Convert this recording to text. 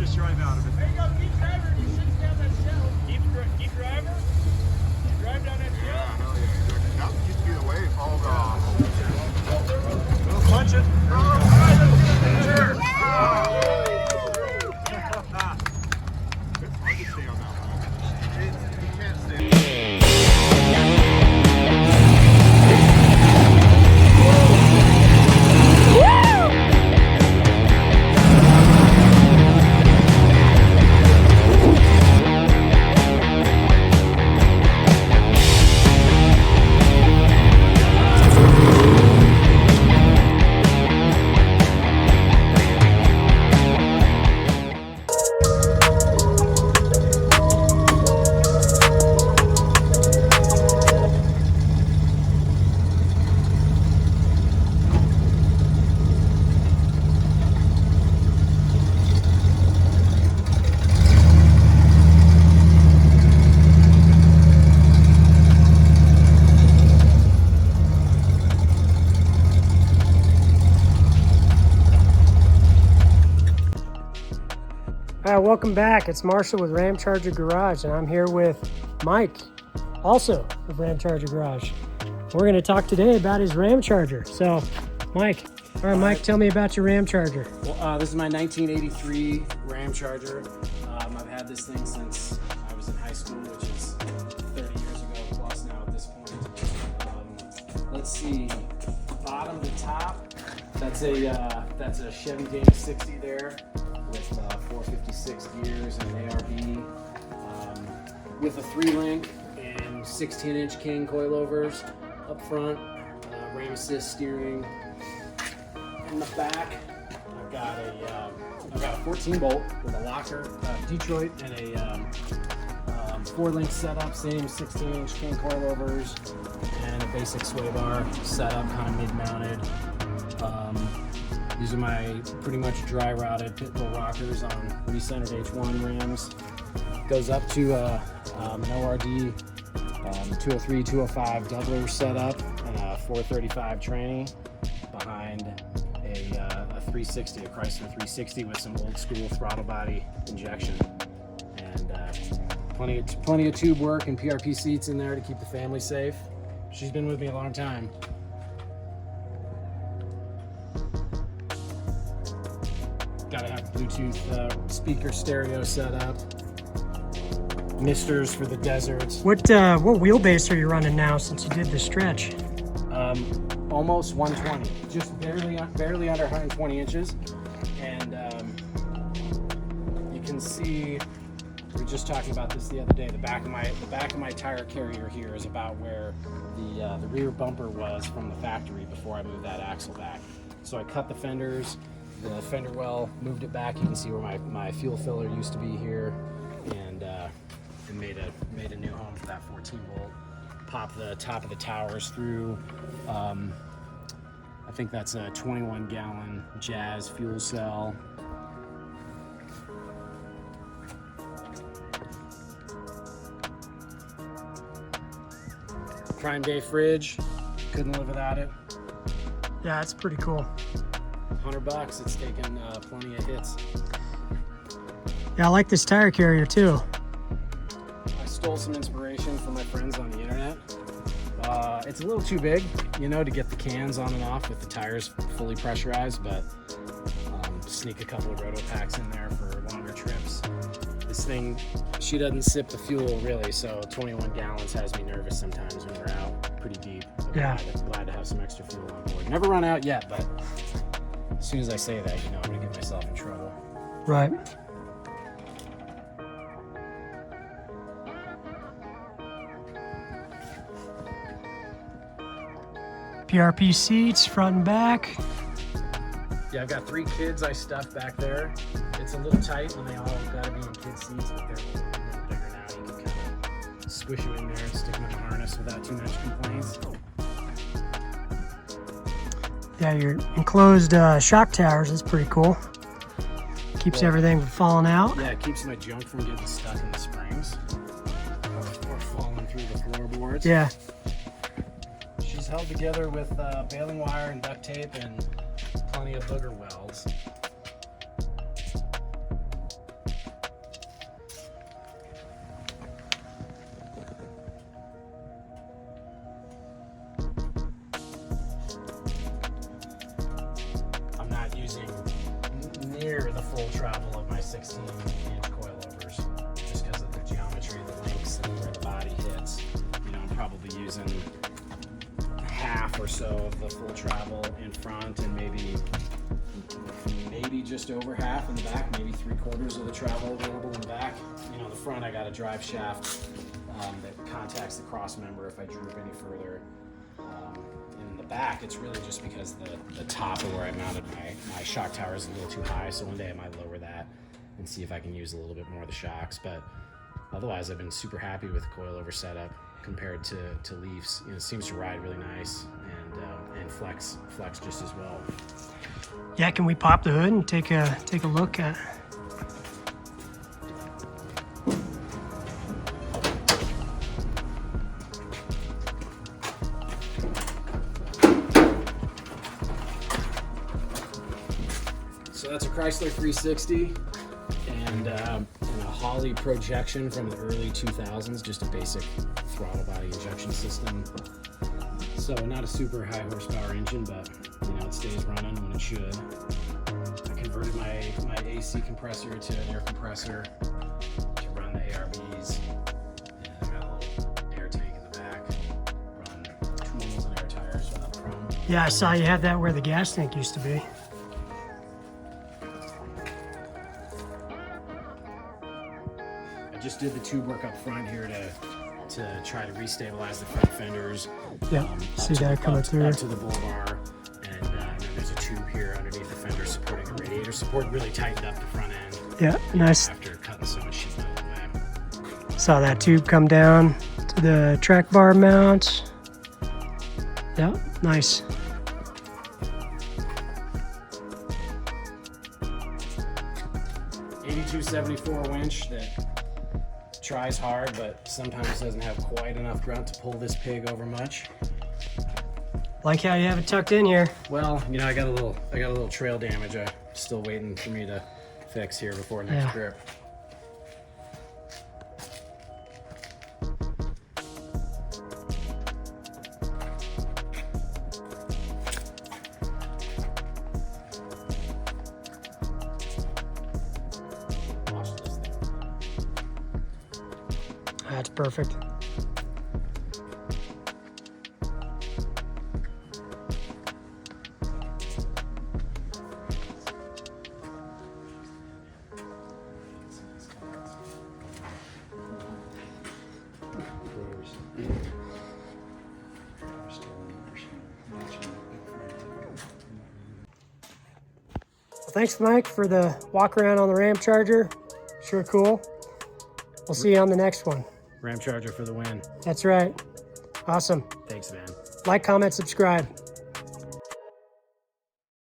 just drive out of it. There you go, keep driving. You shouldn't down that shell. Keep driving. You drive down that shell. Yeah, hell yeah. That used to be the way. All the. We'll punch it. Sure. It's hard to stay on that one. You can't stay. Welcome back. It's Marshall with Ramcharger Garage, and I'm here with Mike, also of Ramcharger Garage. We're going to talk today about his Ramcharger. So, Mike, Mike, tell me about your Ramcharger. Well, this is my 1983 Ramcharger. I've had this thing since I was in high school, which is 30 years ago plus now at this point. Let's see, bottom to top, that's a Chevy Dana 60 there with 456 gears and an ARB, with a 3-link and 16-inch King coilovers up front, Ram assist steering. In the back, I've got a 14 bolt with a locker, Detroit, and a 4-link setup, same 16-inch King coilovers, and a basic sway bar setup, kind of mid-mounted. These are my pretty much dry routed pit bull rockers on recentered H1 Rams. Goes up to an ORD 203, 205 doubler setup and a 435 tranny behind a 360, a Chrysler 360 with some old school throttle body injection, and plenty of tube work and PRP seats in there to keep the family safe. She's been with me a long time. Gotta have Bluetooth speaker stereo set up. Misters for the deserts. What wheelbase are you running now since you did the stretch? Almost 120, just barely under 120 inches, and you can see, we were just talking about this the other day. The back of my tire carrier here is about where the rear bumper was from the factory before I moved that axle back. So I cut the fenders, the fender well, moved it back. You can see where my fuel filler used to be here, and made a new home for that 14 volt. Pop the top of the towers through. I think that's a 21 gallon Jazz fuel cell. Prime day fridge, couldn't live without it. Yeah, it's pretty cool. $100, it's taken plenty of hits. Yeah, I like this tire carrier too. I stole some inspiration from my friends on the internet. It's a little too big, to get the cans on and off with the tires fully pressurized, but sneak a couple of roto packs in there for longer trips. This thing, she doesn't sip the fuel really, so 21 gallons has me nervous sometimes when we're out pretty deep. But yeah. Glad to have some extra fuel on board. Never run out yet, but as soon as I say that, I'm gonna get myself in trouble. Right. PRP seats, front and back. Yeah, I've got 3 kids I stuffed back there. It's a little tight when they all gotta be in kids' seats, but they're a little bigger now. You can kind of squish them in there and stick them in a harness without too much complaints. Yeah, your enclosed shock towers is pretty cool. Keeps everything from falling out. Yeah, it keeps my junk from getting stuck in the springs or falling through the floorboards. Yeah. She's held together with baling wire and duct tape and plenty of booger welds. 16-inch coilovers, just because of the geometry of the links and where the body hits. You know, I'm probably using half or so of the full travel in front, and maybe just over half in the back, maybe 3/4 of the travel available in the back. You know, in the front I got a drive shaft that contacts the cross member if I droop any further. In the back, it's really just because the top of where I mounted my shock tower is a little too high, so one day I might lower that and see if I can use a little bit more of the shocks. But otherwise, I've been super happy with the coilover setup compared to Leafs. You know, it seems to ride really nice and flex just as well. Yeah, can we pop the hood and take a look at? So that's a Chrysler 360 and a Holley projection from the early 2000s, just a basic throttle body injection system. So not a super high horsepower engine, but you know, it stays running when it should. I converted my AC compressor to an air compressor to run the ARBs. And I got a little air tank in the back, run tools and air tires without the chrome. Yeah, I saw you had that where the gas tank used to be. I just did the tube work up front here to try to restabilize the front fenders. Yeah, see that coming through. Up to the bull bar, and then there's a tube here underneath the fender supporting the radiator support. Really tightened up the front end. Yeah, nice. After cutting so much sheet metal away. Saw that tube come down to the track bar mount. Yeah, nice. .8274 winch that tries hard, but sometimes doesn't have quite enough grunt to pull this pig over much. Like how you have it tucked in here. Well, you know, I got a little trail damage. Still waiting for me to fix here before next trip. That's perfect. Thanks, Mike, for the walk around on the Ramcharger. Sure cool. We'll see you on the next one. Ramcharger for the win. That's right. Awesome. Thanks, man. Like, comment, subscribe.